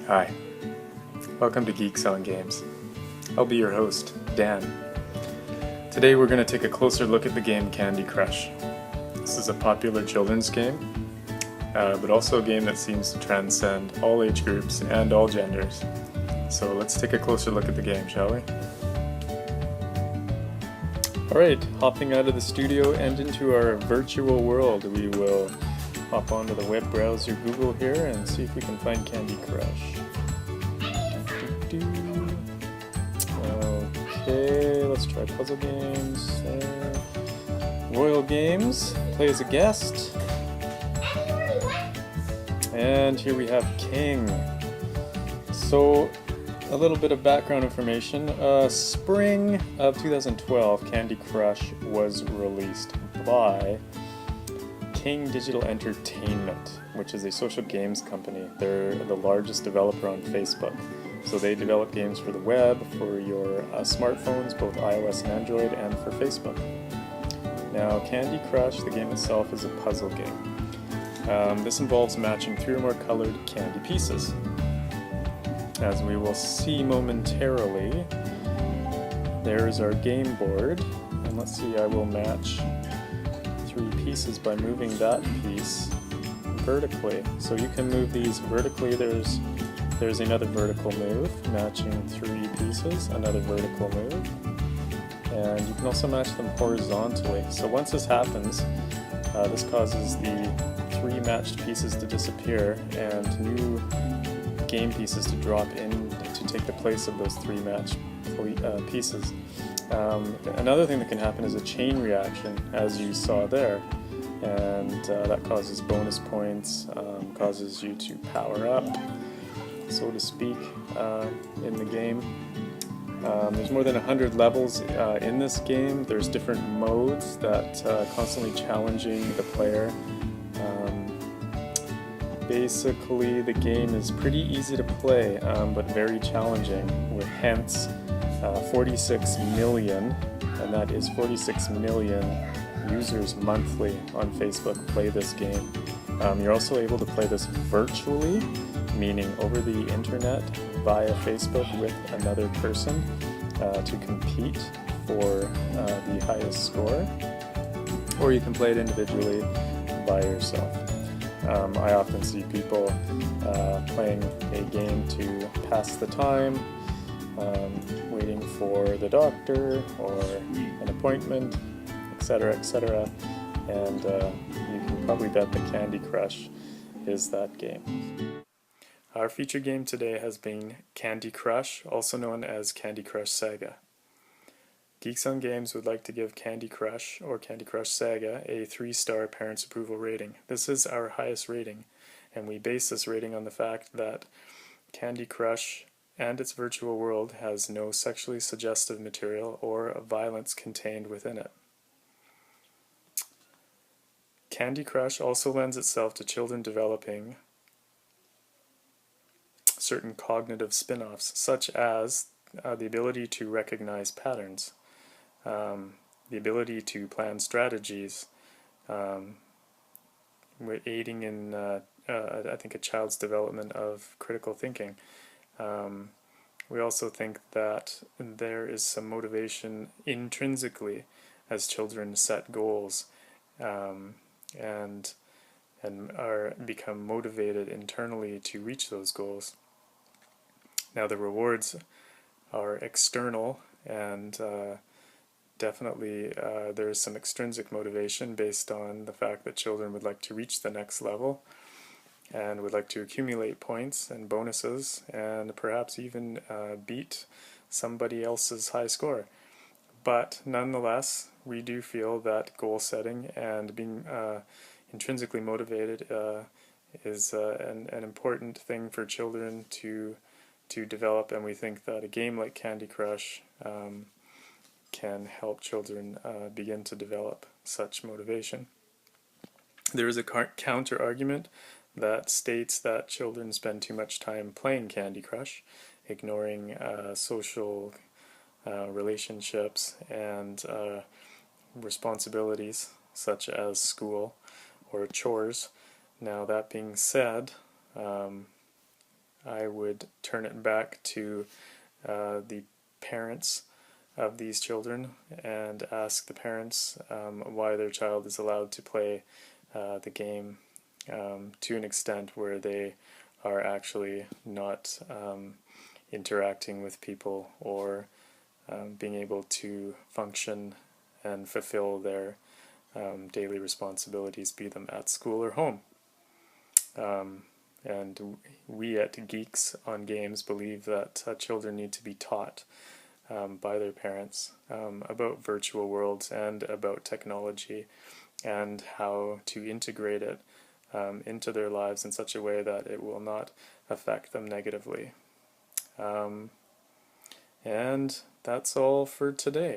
Hi, welcome to Geeks on Games. I'll be your host, Dan. Today we're going to take a closer look at the game Candy Crush. This is a popular children's game, but also a game that seems to transcend all age groups and all genders. So let's take a closer look at the game, shall we? Alright, hopping out of the studio and into our virtual world, we will hop onto the web browser Google here and see if we can find Candy Crush. Okay, let's try puzzle games. Royal Games, play as a guest. And here we have King. So, a little bit of background information. Spring of 2012, Candy Crush was released by King Digital Entertainment, which is a social games company. They're the largest developer on Facebook. So they develop games for the web, for your smartphones, both iOS and Android, and for Facebook. Now, Candy Crush, the game itself, is a puzzle game. This involves matching 3 or more colored candy pieces. As we will see momentarily, there's our game board, and let's see, I will match 3 pieces by moving that piece vertically. So you can move these vertically. There's another vertical move, matching 3 pieces, another vertical move, and you can also match them horizontally. So once this happens, this causes the 3 matched pieces to disappear and new game pieces to drop in to take the place of those 3 matched pieces. Another thing that can happen is a chain reaction, as you saw there, and that causes bonus points, causes you to power up, so to speak, in the game. There's more than 100 levels in this game. There's different modes that constantly challenging the player. Basically, the game is pretty easy to play, but very challenging, with hence 46 million, and that is 46 million users monthly on Facebook play this game. You're also able to play this virtually, meaning over the internet via Facebook with another person to compete for the highest score, or you can play it individually by yourself. I often see people playing a game to pass the time, waiting for the doctor or an appointment, etc., etc. And you can probably bet that Candy Crush is that game. Our feature game today has been Candy Crush, also known as Candy Crush Saga. Geeks on Games would like to give Candy Crush, or Candy Crush Saga, a 3-star parents' approval rating. This is our highest rating, and we base this rating on the fact that Candy Crush and its virtual world has no sexually suggestive material or violence contained within it. Candy Crush also lends itself to children developing certain cognitive spin-offs, such as the ability to recognize patterns, the ability to plan strategies, aiding in, I think, a child's development of critical thinking. We also think that there is some motivation intrinsically as children set goals and become motivated internally to reach those goals. Now, the rewards are external, and definitely there is some extrinsic motivation based on the fact that children would like to reach the next level and would like to accumulate points and bonuses and perhaps even beat somebody else's high score. But nonetheless, we do feel that goal setting and being intrinsically motivated is an important thing for children to develop, and we think that a game like Candy Crush can help children begin to develop such motivation. There is a counter argument that states that children spend too much time playing Candy Crush, ignoring social relationships and responsibilities such as school or chores. Now, that being said, I would turn it back to the parents of these children and ask the parents why their child is allowed to play the game to an extent where they are actually not interacting with people or being able to function and fulfill their daily responsibilities, be them at school or home. And we at Geeks on Games believe that children need to be taught by their parents about virtual worlds and about technology and how to integrate it into their lives in such a way that it will not affect them negatively. And that's all for today.